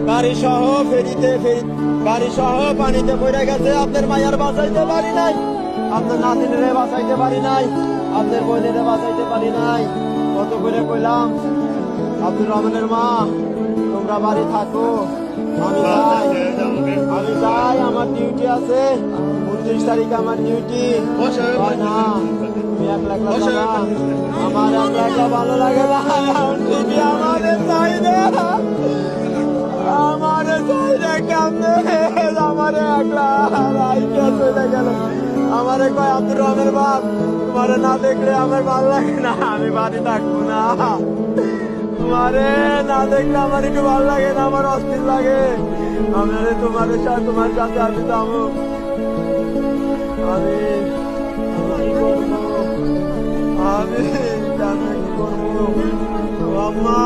গাড়ি সহ গাড়ি সহ পানিতে পড়ে গেছে। আপনার মায়ের বাঁচাইতে পারি নাই, আপনার নাতিনে বাঁচাইতে পারি নাই, আপনার বোনের বাঁচাইতে পারি নাই। কত করে কইলাম আব্দুর রহমানের মা তোমরা বাড়ি থাকো, আমি যাই, আমার ডিউটি আছে, 29 তারিখে আমার ডিউটি। না তুমি একলা যাবা, আমার একলা ভালো লাগে না। আমাদের চাইলে কেমনে আমারে একলা রাইকে চলে গেল। আমারে কয় আব্দুর রহমানের বাপ তোমারে না দেখলে আমার ভালো লাগে না, আমি বাড়ি থাকবো না। তোমারে না দেখলে আমার একটু ভালো লাগে না, আমার অস্থির লাগে। আমি তোমার সাথে আমি যাবো। আমি কি করবো, আমি কি করবো আম্মা।